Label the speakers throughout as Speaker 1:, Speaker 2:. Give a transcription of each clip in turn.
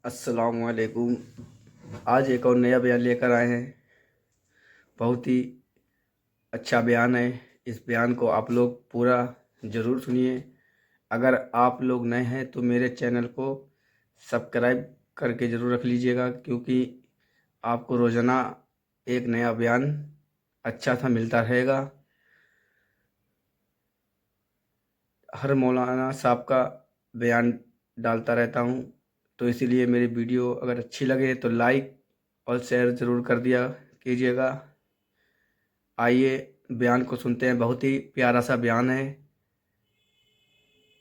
Speaker 1: السلام علیکم۔ آج ایک اور نیا بیان لے کر آئے ہیں۔ بہت ہی اچھا بیان ہے۔ اس بیان کو آپ لوگ پورا ضرور سنیے۔ اگر آپ لوگ نئے ہیں تو میرے چینل کو سبسکرائب کر کے ضرور رکھ لیجئے گا، کیونکہ آپ کو روزانہ ایک نیا بیان اچھا سا ملتا رہے گا۔ ہر مولانا صاحب کا بیان ڈالتا رہتا ہوں، تو اسی لیے میری ویڈیو اگر اچھی لگے تو لائک اور شیئر ضرور کر دیا کیجیے گا۔ آئیے بیان کو سنتے ہیں۔ بہت ہی پیارا سا بیان ہے،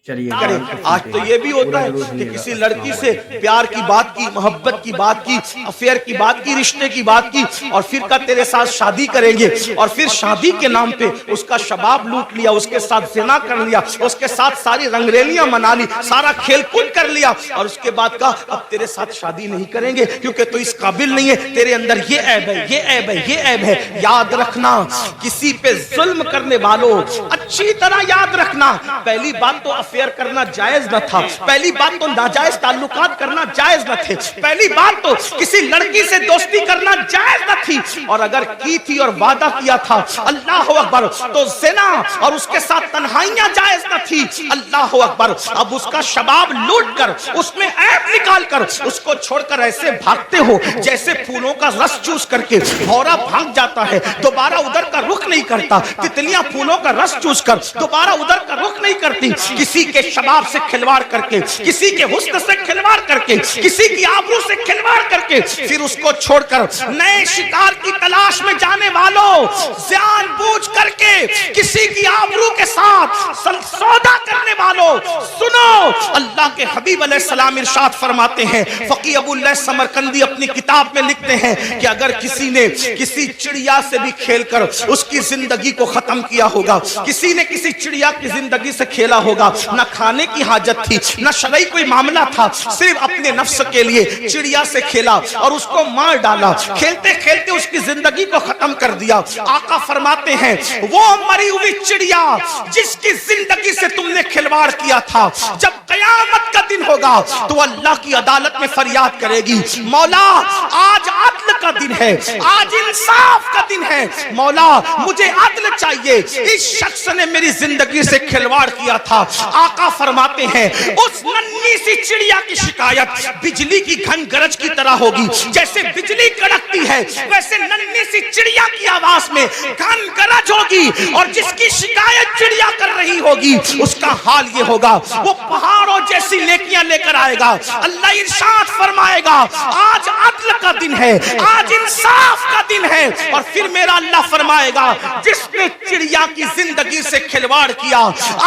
Speaker 1: چلیے بیان کو
Speaker 2: آج
Speaker 1: سنتے
Speaker 2: تو
Speaker 1: ہیں۔
Speaker 2: یہ بھی ہوتا
Speaker 1: پورا
Speaker 2: ہے
Speaker 1: ضرور
Speaker 2: کہ
Speaker 1: سنیے گا۔
Speaker 2: کسی
Speaker 1: السلام
Speaker 2: لڑکی سے
Speaker 1: علیکم۔
Speaker 2: پیار کی بات کی، محبت کی بات کی، افیئر کی بات کی، رشتے کی بات کی، اور پھر کا تیرے ساتھ شادی کریں گے، اور پھر شادی کے نام پہ اس کا شباب لوٹ لیا، اس کے ساتھ زنا کر لیا، اس کے ساتھ ساری رنگریلیاں منا لی، سارا کھیل کود کر لیا، اور اس کے بعد کہا اب تیرے ساتھ شادی نہیں کریں گے کیونکہ تو اس قابل نہیں ہے، تیرے اندر یہ عیب ہے، یہ عیب ہے، یہ عیب ہے۔ یاد رکھنا، کسی پہ ظلم کرنے والوں اچھی طرح یاد رکھنا، پہلی بات تو افیئر کرنا جائز نہ تھا، پہلی بات تو ناجائز تعلقات کرنا جائز نہ تھے، پہلی بات تو کسی لڑکی سے دوستی کرنا جائز نہ تھی، اور اگر کی تھی اور وعدہ کیا تھا اللہ اکبر تو زنا اور اس کے ساتھ تنہائیاں جائز نہ تھی۔ اللہ اکبر، اب اس کا شباب لوٹ کر، اس میں عیب نکال کر، اس کو چھوڑ کر ایسے بھاگتے ہو جیسے پھولوں کا رس چوس کر کے بھورا بھاگ جاتا ہے، دوبارہ ادھر کا رخ نہیں کرتا۔ تتلیاں پھولوں کا رس چوس کر دوبارہ ادھر کا رخ نہیں کرتی۔ کسی کے شباب سے کھلواڑ کر کے، کسی کے حسن سے کھلواڑ کر کے، کسی کی آبرو سے کھلواڑ کر کے، پھر اس کو چھوڑ کر نئے شکار کی تلاش میں جانے والوں، جان بوجھ کر کے کسی کی آبرو کے ساتھ سودا کرنے والوں، سنو، اللہ کے حبیب علیہ السلام ارشاد فرماتے ہیں، فقی ابو اللہ سمرقندی اپنی کتاب میں لکھتے ہیں کہ اگر کسی نے کسی چڑیا سے بھی کھیل کر اس کی زندگی کو ختم کیا ہوگا، کسی نے کسی چڑیا کی زندگی سے کھیلا ہوگا، نہ کھانے کی حاجت تھی، نہ شرعی کوئی معاملہ تھا، صرف اپنے نفس کے لیے چڑیا سے کھیلا اور اس کو مار ڈالا، کھیلتے کھیلتے اس کی زندگی کو ختم کر دیا۔ آقا فرماتے ہیں وہ مری ہوئی چڑیا جس کی زندگی سے تم نے کھلواڑ کیا تھا، جب قیامت کا دن ہوگا تو اللہ کی عدالت میں فریاد کرے گی، مولا آج عدل کا دن ہے، آج انصاف کا دن ہے، مولا مجھے عدل چاہیے، اس شخص نے میری زندگی سے کھلواڑ کیا تھا۔ آقا فرماتے ہیں اس ننھی سی چڑیا کی شکایت بجلی کی گھن گرج کی طرح ہوگی، جیسے بجلی کڑکتی ہے ویسے ننھی سی چڑیا کی آواز میں گھن گرج ہوگی، اور جس کی شکایت چڑیا کر رہی ہوگی اس کا حال یہ ہوگا، وہ پہاڑوں جیسی نیکیاں لے کر آئے گا۔ اللہ ارشاد فرمائے گا آج عدل کا دن ہے، آج انصاف کا دن ہے، اور پھر میرا اللہ فرمائے گا جس نے چڑیا کی زندگی سے کھلواڑ کیا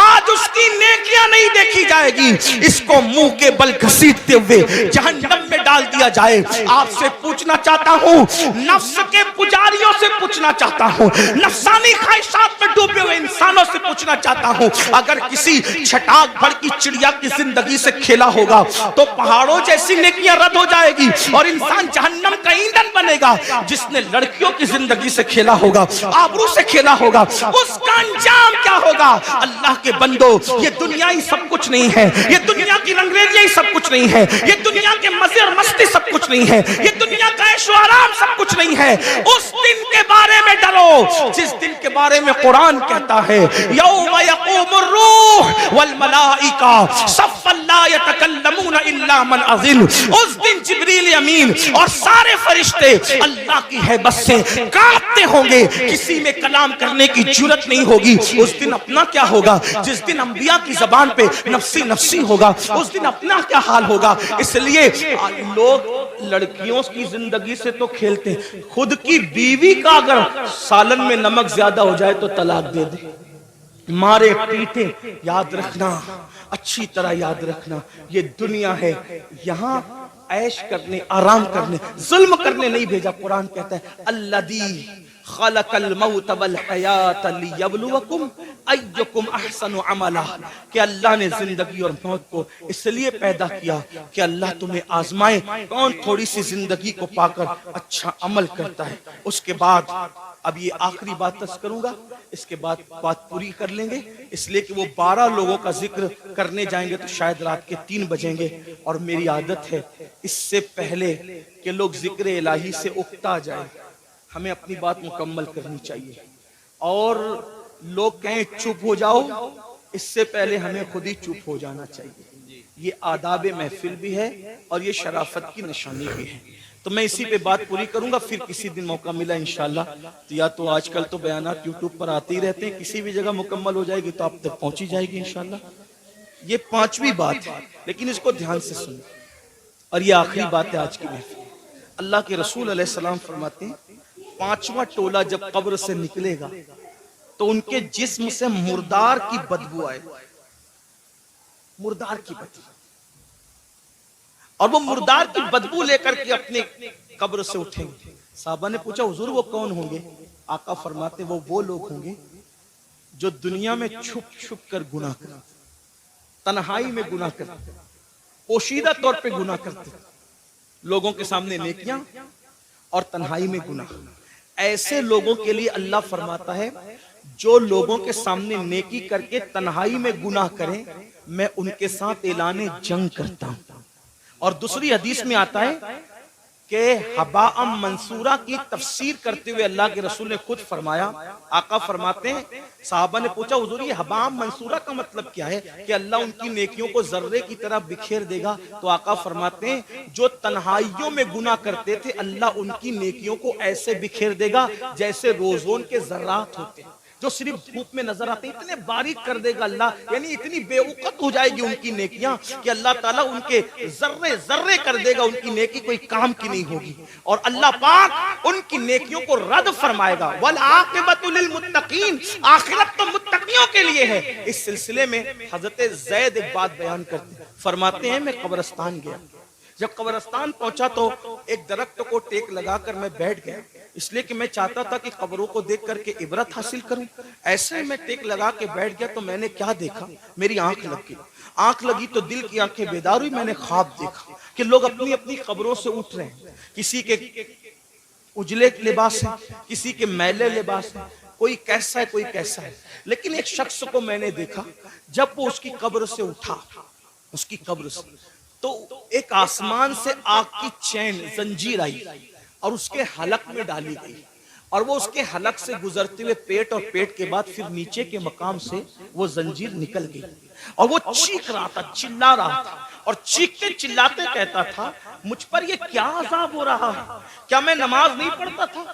Speaker 2: آج اس کی نیکیاں نہیں دیکھی جائے گی، اس کو منہ کے بل گھسیٹتے ہوئے جہنم میں ڈال دیا جائے۔ آپ سے پوچھنا چاہتا ہوں، نفس کے پجاریوں سے پوچھنا چاہتا ہوں، نفسانی خواہشات میں ڈوبے ہوئے انسانوں سے پوچھنا چاہتا ہوں، اگر کسی چھٹاک بھر کی چڑیا کی زندگی سے کھیلا ہوگا تو پہاڑوں جیسی نیکیاں رد ہو جائے گی اور انسان جہنم کا ایندھن بنے گا۔ جس نے لڑکیوں کی زندگی سے کھیلا ہوگا، آبرو سے کھیلا ہوگا، اس کا انجام کیا ہوگا؟ اللہ کے بندو، یہ دنیا ہی سب کچھ نہیں ہے، یہ دنیا کی رنگریلیاں ہی سب کچھ نہیں ہے، یہ دنیا کے مزے اور مستی سب کچھ نہیں ہے، یہ دنیا کا عیش و آرام سب کچھ نہیں ہے۔ اس دن کے بارے میں ڈرو جس دن کے بارے میں قرآن کہتا ہے یوم یقوم الروح والملائکہ صفا لا یتکلمون الا من اذن، اس دن جبریل امین اور سارے فرشتے اللہ کی ہیبت سے کانپتے ہوں گے، کسی میں کلام کرنے کی جرت نہیں ہوگی۔ اس دن اپنا کیا ہوگا؟ جس دن انبیاء کی زبان پہ نفسی نفسی ہوگا، اس دن اپنا کیا حال ہوگا؟ اس لیے لوگ لڑکیوں کی زندگی سے تو کھیلتے ہیں، خود کی بیوی کا اگر سالن میں نمک زیادہ ہو جائے تو طلاق دے دے، مارے پیٹے۔ یاد رکھنا، اچھی طرح یاد رکھنا، یہ دنیا ہے، یہاں عیش کرنے، آرام کرنے، ظلم کرنے نہیں بھیجا۔ قرآن کہتا ہے الذی خلق الموت والحیات لیبلوکم ایکم احسن عملا، کہ اللہ نے زندگی اور موت کو اس لیے پیدا کیا کہ اللہ تمہیں آزمائے کون تھوڑی سی زندگی کو پا کر اچھا عمل کرتا ہے۔ اس کے بعد اب یہ آخری بات تس کروں گا، اس کے بعد بات پوری کر لیں گے، اس لیے کہ وہ 12 لوگوں کا ذکر کرنے جائیں گے تو شاید رات کے 3 بجیں گے، اور میری عادت ہے اس سے پہلے کہ لوگ ذکر الہی سے اکتا جائیں ہمیں اپنی بات مکمل کرنی چاہیے، اور لوگ کہیں چپ ہو جاؤ اس سے پہلے ہمیں خود ہی چپ ہو جانا چاہیے۔ یہ آداب محفل بھی ہے اور یہ شرافت کی نشانی بھی ہے۔ تو میں اسی پہ بات پوری کروں گا، پھر کسی دن موقع ملا انشاءاللہ تو یا تو آج کل تو بیانات یوٹیوب پر آتے ہی رہتے ہیں، کسی بھی جگہ مکمل ہو جائے گی تو آپ تک پہنچی جائے گی انشاءاللہ۔ یہ 5ویں بات ہے، لیکن اس کو دھیان سے سنیں، اور یہ آخری بات ہے آج کی محفل۔ اللہ کے رسول علیہ السلام فرماتے ہیں 5واں ٹولہ جب قبر سے نکلے گا تو ان کے جسم سے مردار کی بدبو آئے، مردار کی بدبو، اور وہ مردار کی بدبو لے کر کے اپنے قبر سے اٹھیں گے۔ صحابہ نے پوچھا حضور وہ کون ہوں گے؟ آقا فرماتے وہ لوگ ہوں گے جو دنیا میں چھپ چھپ کر گناہ کرتے، تنہائی میں گناہ کرتے، پوشیدہ طور پہ گناہ کرتے، لوگوں کے سامنے نیکیاں اور تنہائی میں گناہ۔ ایسے لوگوں کے لیے اللہ فرماتا ہے جو لوگوں کے سامنے نیکی کر کے تنہائی میں گناہ کریں میں ان کے ساتھ اعلان جنگ کرتا ہوں۔ اور دوسری حدیث میں آتا ہے کہ حباء منصورہ کی تفسیر کرتے ہوئے اللہ کے رسول نے خود فرمایا، آقا فرماتے ہیں صحابہ نے پوچھا حضور یہ حباء منصورہ کا مطلب کیا ہے کہ اللہ ان کی نیکیوں کو ذرے کی طرح بکھیر دے گا؟ تو آقا فرماتے ہیں جو تنہائیوں میں گناہ کرتے تھے اللہ ان کی نیکیوں کو ایسے بکھیر دے گا جیسے روزون کے ذرات ہوتے ہیں جو صرف دھوپ میں نظر آتے ہیں، اتنے باریک کر دے گا اللہ، یعنی اتنی بے وقت ہو جائے گی ان کی نیکیاں کہ اللہ تعالیٰ ان کے ذرے ذرے کر دے گا، ان کی نیکی کوئی کام کی نہیں ہوگی، اور اللہ پاک ان کی نیکیوں کو رد فرمائے گا۔ وَالْعَاقِبَةُ لِلْمُتَّقِينَ، آخرت تو متقیوں کے لیے ہے۔ اس سلسلے میں حضرت زید ایک بات بیان کرتے ہیں، فرماتے ہیں میں قبرستان گیا، جب قبرستان پہنچا تو ایک درخت کو ٹیک لگا کر میں بیٹھ گیا، اس لیے کہ میں چاہتا تھا کہ قبروں کو دیکھ کر کے عبرت حاصل کروں۔ ایسے میں ٹیک لگا کے بیٹھ گیا تو میں نے کیا دیکھا، میری آنکھ لگی، آنکھ لگی تو دل کی آنکھیں بیدار ہوئی، میں نے خواب دیکھا کہ لوگ اپنی اپنی قبروں سے اٹھ رہے ہیں، کسی کے اجلے لباس ہیں، کسی کے میلے لباس ہیں، کوئی کیسا ہے کوئی کیسا ہے، لیکن ایک شخص کو میں نے دیکھا جب وہ اس کی قبر سے اٹھا، اس کی قبر سے تو ایک آسمان سے آگ کی چین زنجیر آئی اور اس کے حلق میں ڈالی گئی، اور وہ اس کے حلق سے گزرتے ہوئے پیٹ، اور پیٹ کے بعد پھر نیچے کے مقام سے وہ زنجیر نکل گئی، اور وہ چیخ رہا تھا، چلا رہا تھا، اور چیختے چلاتے کہتا تھا مجھ پر یہ کیا عذاب ہو رہا ہے؟ کیا میں نماز نہیں پڑھتا تھا؟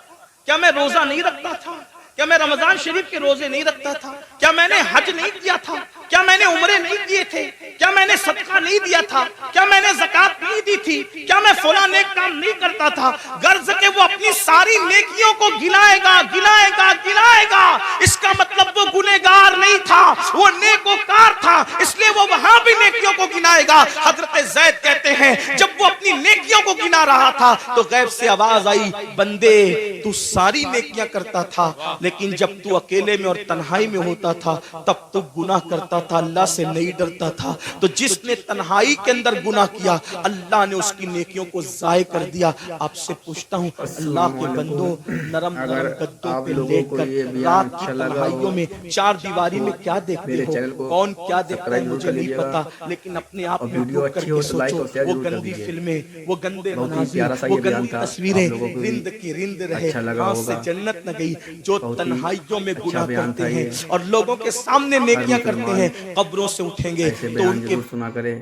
Speaker 2: کیا میں روزہ نہیں رکھتا تھا؟ کیا میں رمضان شریف کے روزے نہیں رکھتا تھا؟ کیا میں نے حج نہیں کیا تھا؟ کیا میں نے عمرے نہیں کیے تھے؟ کیا میں نے صدقہ نہیں دیا تھا؟ کیا میں نے زکات نہیں دی تھی؟ کیا میں فلاں نیک کام نہیں کرتا تھا؟ غرض کہ وہ اپنی ساری نیکیوں کو گنائے گا گنائے گا گنائے گا، اس کا مطلب وہ گنہگار نہیں تھا، وہ نیکوکار تھا، اس لیے وہ وہاں بھی نیکیوں کو گنائے گا۔ حضرت زید کہتے ہیں جب وہ اپنی نیکیوں کو گنا رہا تھا تو غیب سے آواز آئی بندے تو ساری نیکیاں کرتا تھا لیکن جب تو اکیلے میں اور تنہائی میں ہوتا تھا تب تو گناہ کرتا تھا، اللہ سے نہیں ڈرتا تھا، تو جس نے تنہائی کے اندر گناہ کیا اللہ نے اس کی نیکیوں کو ضائع کر دیا۔ آپ سے پوچھتا ہوں اللہ کے بندوں نرم نرم گدوں پہ لیٹ کر رات کی تنہائیوں میں چار دیواری میں کیا دیکھتے ہو؟ کون کیا دیکھتا ہے مجھے نہیں پتا، لیکن اپنے آپ میں گھٹ کر کے سوچو، وہ گندی فلمیں، وہ گندے مناظر، وہ گندی تصویریں، رند کی رند رہے، ہاتھ سے جنت نہ گئی۔ جو تنہائیوں میں گناہ کرتے ہیں اور لوگوں کے سامنے نیکیاں کرتے ہیں قبروں سے اٹھیں گے تو ان کے
Speaker 1: سنا کرے،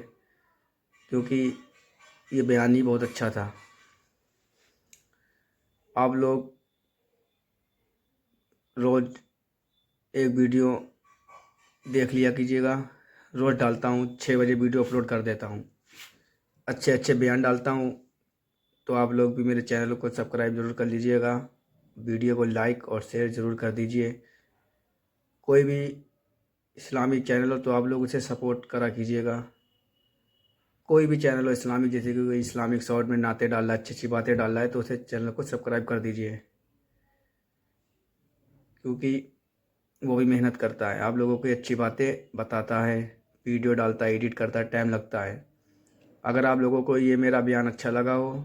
Speaker 1: کیونکہ یہ بیان ہی بہت اچھا تھا۔ آپ لوگ روز ایک ویڈیو دیکھ لیا کیجیے گا، روز ڈالتا ہوں 6 بجے ویڈیو اپلوڈ کر دیتا ہوں، اچھے اچھے بیان ڈالتا ہوں، تو آپ لوگ بھی میرے چینل کو سبسکرائب ضرور کر لیجیے گا، ویڈیو کو لائک اور شیئر ضرور کر دیجیے۔ کوئی بھی اسلامی چینل ہو تو آپ لوگ اسے سپورٹ کرا کیجیے گا، کوئی بھی چینل ہو اسلامک، جیسے کہ کوئی اسلامک شارٹ میں نعتیں ڈال رہا ہے، اچھی اچھی باتیں ڈال رہا ہے تو اسے چینل کو سبسکرائب کر دیجیے، کیونکہ وہ بھی محنت کرتا ہے، آپ لوگوں کو اچھی باتیں بتاتا ہے، ویڈیو ڈالتا ہے، ایڈٹ کرتا ہے، ٹائم لگتا ہے۔ اگر آپ لوگوں کو یہ میرا بیان اچھا لگا ہو